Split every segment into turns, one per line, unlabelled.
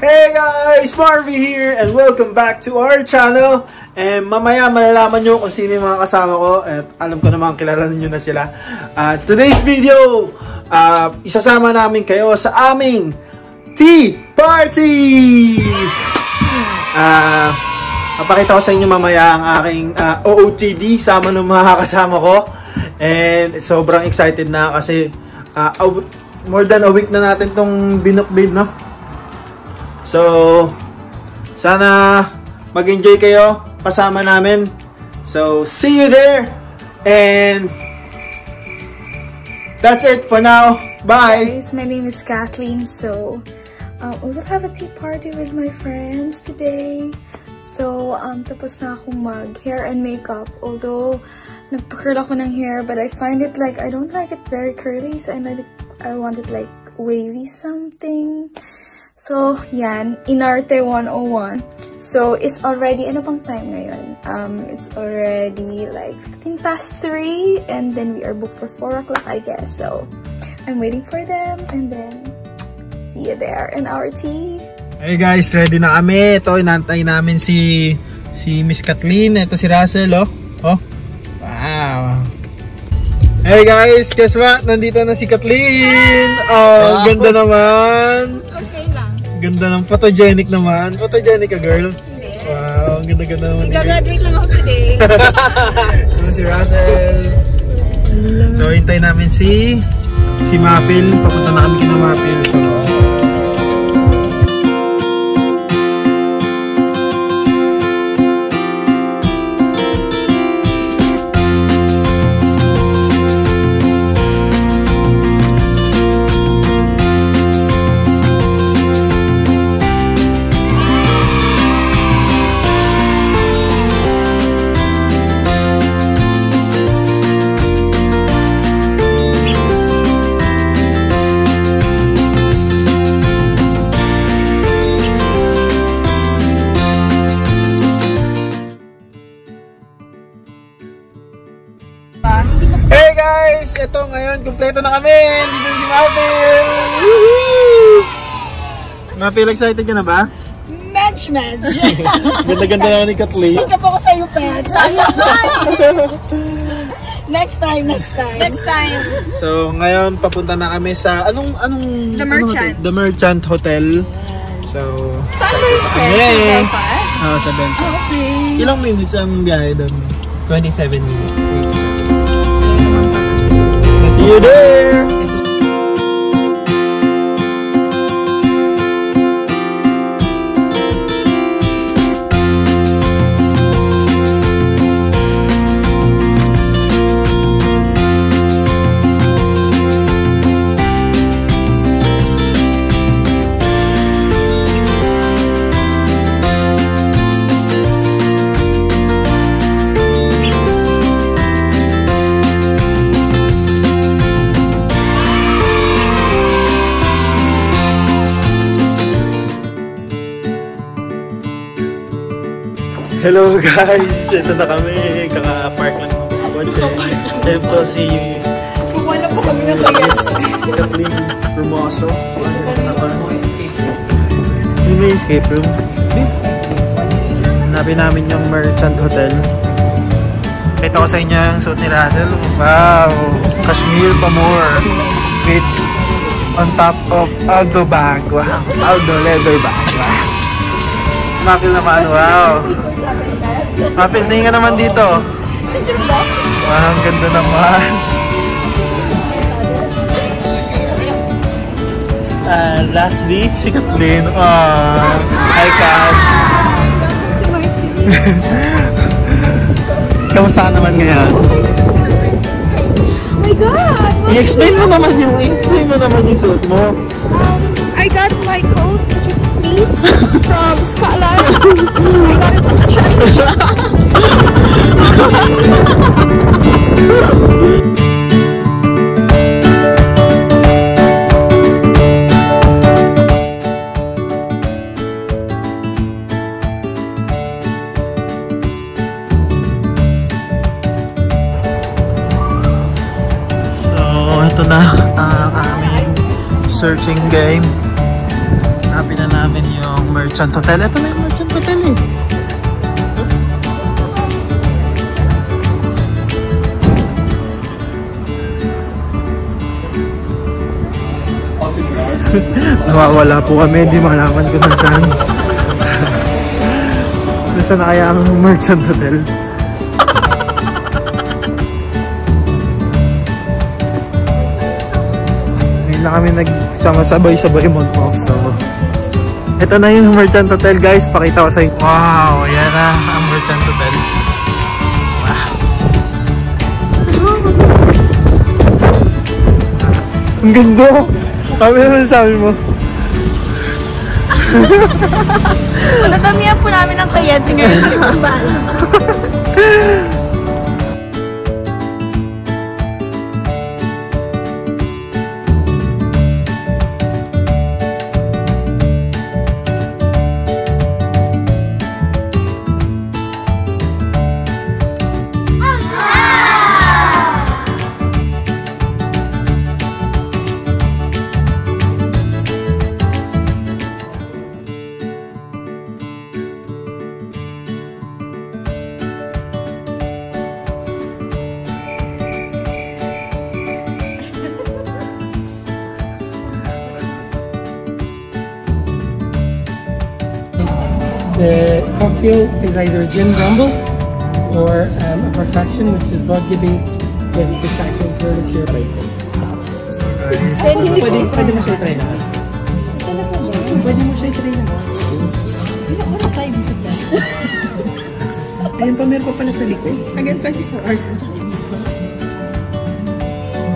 Hey guys! Marvy here and welcome back to our channel. And mamaya malalaman nyo kung sino yung mga kasama ko. At alam ko naman kilala nyo na sila. Today's video, isasama namin kayo sa aming tea party! Papakita ko sa inyo mamaya ang aking OOTD sama ng mga kasama ko. And sobrang excited na kasi more than a week na natin tong binukbid, no? So, sana mag-enjoy kayo kasama namin. So, see you there! And that's it for now. Bye!
Guys, my name is Kathleen. So, we will have a tea party with my friends today. So, tapos na akong mag-hair and makeup. Although, nagpa-curl ako ng hair, but I find it like, I don't like it very curly. So, I want it like wavy something. So, yan. Inarte 101. So, it's already, ano bang time ngayon? It's already like 15 past 3. And then we are booked for 4 o'clock, I guess. So, I'm waiting for them. And then, see you there in our tea.
Hey guys, ready na kami. Ito, inantay namin si Miss Kathleen. Ito si Russell, oh. Oh. Wow. Hey guys, guess what? Nandito na si Kathleen. Oh, ganda naman. Ganda ng photogenic naman. Photogenic ka, girl? Hindi. Wow, ganda-ganda naman.
Nag-graduate lang ako today.
Ito si Russell. So, hintay namin si Mapil. Papunta na kami kina Mapil. So, hey guys! Ito ngayon, kumpleto na kami! Dito si Mapil! Mapil, excited ka na ba?
Medj!
Ganda-ganda naman ni Kathleen.
Ika po ko sa'yo, Pets. Next time.
So, ngayon, papunta na kami sa, anong
The Merchant.
The Merchant Hotel. So,
saan ba yung Belfast?
Sa Belfast.
Okay.
Ilang minutes ang biyahe doon? 27 minutes. See you there! Hello guys! Ito na kami. Kaka-park lang ng kotse. Ito si Miss Kathleen Hermoso. Yung may escape room. Hanapin namin yung Merchant Hotel. Kita ko sa inyo yung suit ni Russell. Wow! Cashmere Pamor with on top of Aldo bag. Wow! Aldo leather bag. Wow! Mapil naman. Wow! Mapil, tingin ka naman dito. Wow, ang ganda naman. Lastly, si Kathleen. Hi, Kat.
To my seat.
Kamusta naman ngayon?
Oh my God!
I-explain mo naman yung suit mo.
I got my coat, which is fleece, from Scotland. I got it from China.
So, ito na ang aming searching game. Hanapin na namin yung Merchant Hotel. Ito na yung Merchant Hotel eh. Nawawala po kami, hindi malaman ko nasaan. Nasaan na kaya ang Merchant Hotel? Ngayon na kami nagsama-sabay-sabay mag-off. So, ito na yung Merchant Hotel guys. Pakita ko sa inyo. Wow, yan na ang Merchant Hotel. Wow. Ang ganda. Kami naman sabi mo.
Natamihan po namin ang kliyente ngayon sa ibang bahay.
The cocktail is either gin rumble or a perfection, which is vodka based with the second liqueur base. Pwede mo siya i-try naman. Pwede mo siya i-try naman. Ano slide mo siya? Ayun pa, meron pa pala sa likod. Hanggang 24 hours.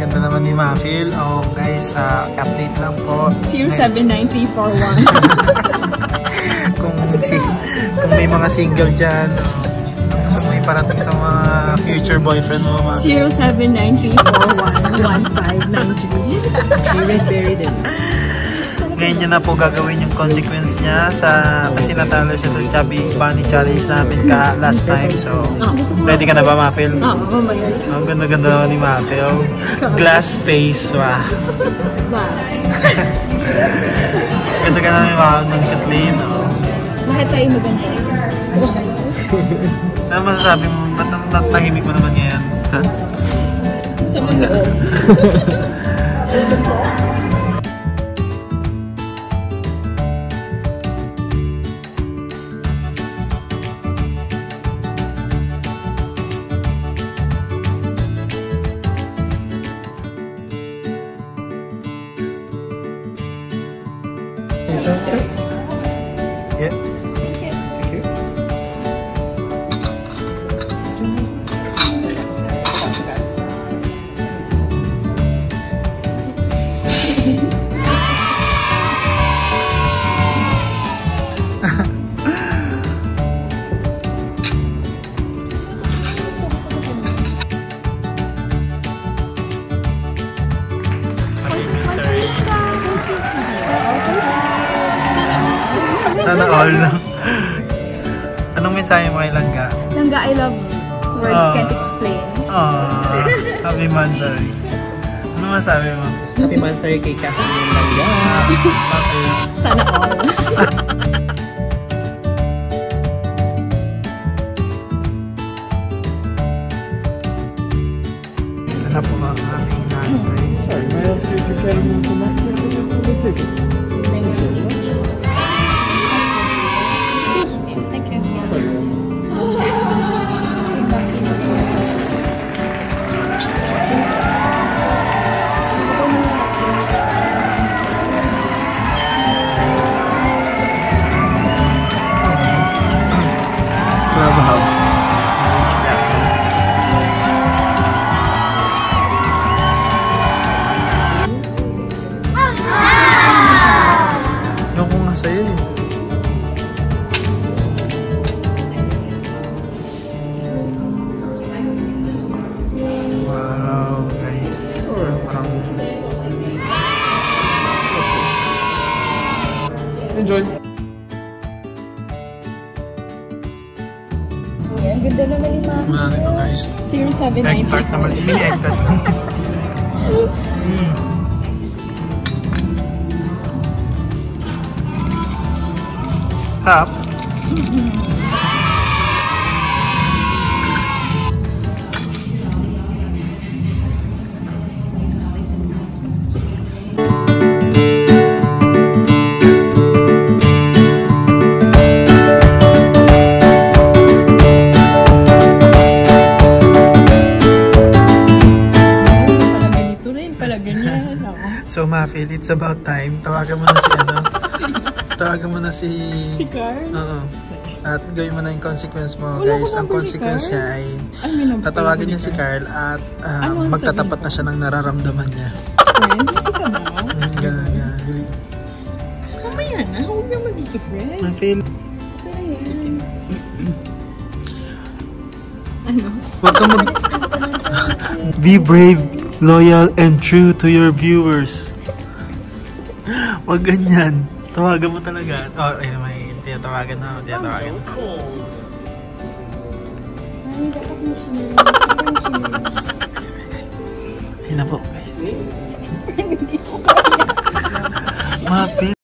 Ganda naman ni Mafil. Oh guys, update lang po.
079341.
Kung may mga single dyan, gusto mo iparating sa mga future boyfriend mo, ma.
0793411593.
Red berry din.
Ngayon niya na po gagawin yung consequence niya kasi natalo siya sa Chubby Bunny Challenge namin last time. So, ready ka na ba, Mafil?
Oo, mamaya.
Ang ganda-ganda ni Mafil. Glass face, wah. Ganda-ganda ni Mafil, Kathleen.
Lahat tayo maganda.
Ano masasabi mo? Ba't natahimik mo naman ngayon?
Sa mga
Yeah. Sana all. Anong mensahe mo kay Langga?
Langga, I love you. Words can't explain.
Happy Mansari. Ano masabi mo?
Happy Mansari kay Kathleen Langga.
Sana all.
Ano po ang aming nanay?
Sorry, may else if you're trying to come
Clubhouse. Yung ko nga sa'yo eh. Wow guys. Parang
enjoy.
Ang ganda naman ni Mama.
Ano ito guys?
0793.
Egg tart naman. Mini egg tart. Sarap. So, Mafil, it's about time. Tawagan mo na si ano? Tawagan mo na si
Carl?
Oo. At gawin mo na yung consequence mo, guys. Ang consequence niya ay tatawagan niya si Carl at magtatapat na siya ng nararamdaman niya.
Friend? Kasi ka ba?
Gano'n.
Mamaya na. Huwag naman dito, friend.
Mafil.
Ano?
Huwag ka Be brave, loyal, and true to your viewers. Huwag ganyan. Tawagan mo talaga. Oh, ay naman. Tiyatawagan na. Tiyatawagan na.
Ay, dapat mo siya.
Ay na po, guys. Mapit.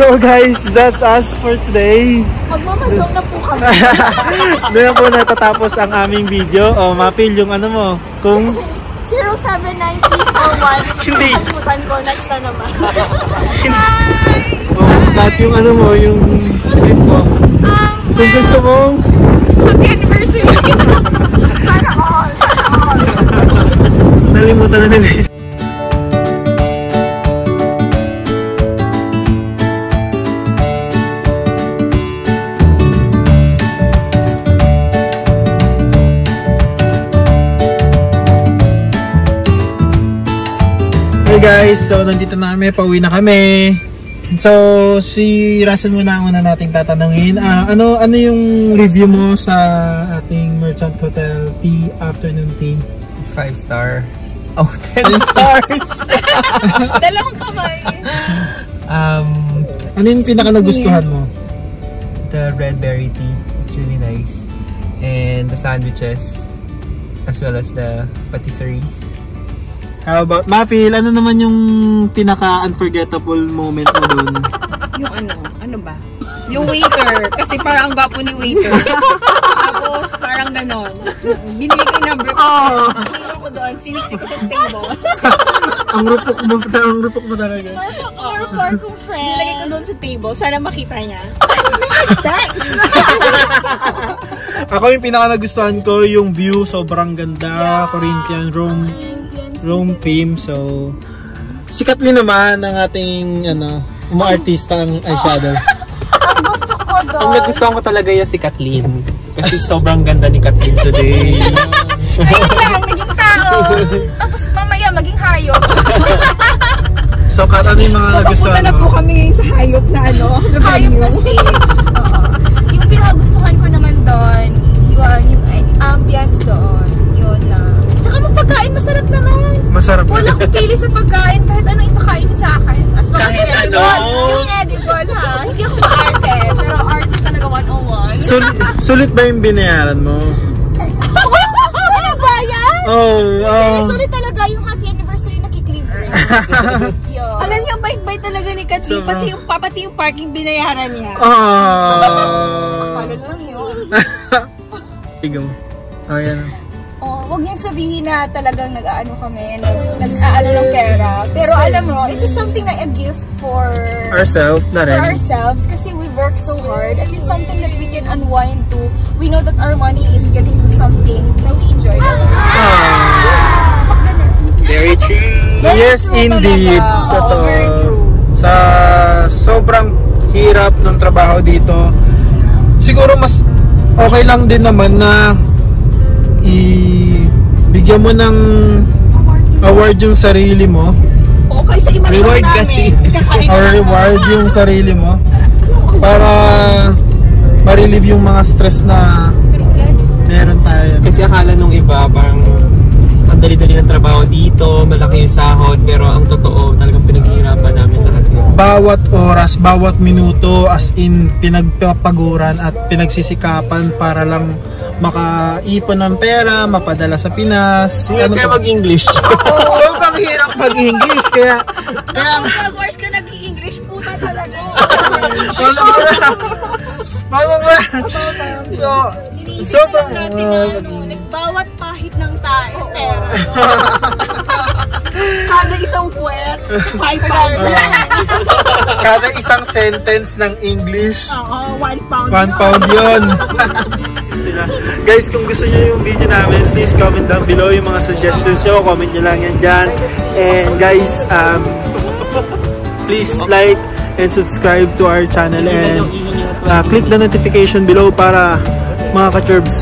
So guys, that's us for today.
Magmamadyong na po kami.
Doon na po natatapos ang aming video. O, Mapil, yung ano mo, kung...
079341.
Hindi.
Kalimutan ko, next na naman.
O, cut yung ano mo, yung script mo. Kung gusto mo...
Happy anniversary! Sana all! Sana all!
Nalimutan na nila. Hey guys, so nandito na kami, pauwi na kami. So si Russell muna ang una nating tatanungin. Ano yung review mo sa ating Merchant Hotel tea, afternoon tea?
5 star. Oh, 10 stars.
Dalawang kamay.
Ano yung pinaka nagustuhan mo?
The red berry tea, it's really nice. And the sandwiches, as well as the patisseries.
How about, Mafil, ano naman yung pinaka-unforgettable moment mo doon?
Yung ano ba? Yung waiter, kasi parang ang gwapo ni waiter. Tapos parang ganon. Binili ko yung number ko. Binili ko doon, siniksik ko sa table.
Ang rupok mo talaga.
Par kong friend.
Nilagay ko doon sa table. Sana makita niya. Thanks!
Ako yung pinaka nagustuhan ko, yung view, sobrang ganda. Corinthian, Rome theme. So, si Kathleen naman ang ating, umaartista ang eyeshadow.
Ang gusto ko doon.
Ang nagustuhan ko talaga yung si Kathleen. Kasi sobrang ganda ni Kathleen today.
Ngayon lang, naging tao. Tapos mamaya, maging hayop.
So, Kat, ano yung mga nagustuhan
Papunta na po
mo?
kami sa hayop na
Hayop na stage. Oo. Yung pinakagustuhan ko naman doon, yung ambience doon. Yun lang. Tsaka yung pagkain, masarap naman.
Masarap na.
Wala akong pili sa pagkain, kahit ano ipakain mo sa akin. As long as
Kahit
edible.
ano?
Yung edible ha. Hindi ako maarte. Pero arte talaga 101.
Sulit ba yung binayaran mo?
Ano ba yan?
Sulit
talaga yung happy anniversary na kiklibre. Yun.
Alam niyo, bait-bait talaga ni Kathleen.
Sobra.
Kasi pati yung parking binayaran niya.
Akala lang yun.
Ikaw. Ayan.
Oh, wag niyang sabihin na talagang nag-aano kami, nag-aano ng pera. Pero alam mo, it is something na a gift for
Ourselves na rin.
ourselves kasi we work so hard. At least something that we can unwind to. We know that our money is getting to something na we enjoy.
Very true.
Yes, indeed.
talaga.
Totoo.
Oo, very true.
Sa sobrang hirap ng trabaho dito, siguro mas okay lang din naman na bigyan mo ng award yung sarili mo.
Okay, sa ibang
Reward
job
kasi.
namin, kakain
Or
na
reward yung sarili mo para ma-relieve yung mga stress na meron tayo.
Kasi akala nung iba, parang ang dali-dali ng trabaho dito, malaki yung sahod, pero ang totoo, talagang pinaghihirapan namin lahat yun.
Bawat oras, bawat minuto, as in pinagpapaguran at pinagsisikapan para lang makaipon ng pera, mapadala sa Pinas.
Kaya mag-English.
Sobrang hirap mag-English, kaya
Pag-wars ka nag-i-English, puta talaga.
Iniisip
Sobrang
na lang natin na nagbawat pahit ng tae, pera.
Kada isang puwet, 5 pounds.
kada isang sentence ng English,
Oo, 1 pound.
1 pound yun. Guys, kung gusto nyo yung video namin, please comment down below yung mga suggestions nyo. Comment nyo lang yan dyan. And guys, please like and subscribe to our channel and click the notification below para mga ka-churbs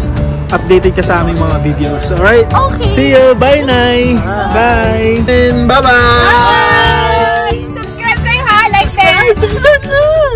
updated ka sa aming mga videos. Alright?
Okay.
See you! Bye, Nay! Bye! And bye-bye!
Bye! Subscribe kayo ha! Like, share!
Subscribe!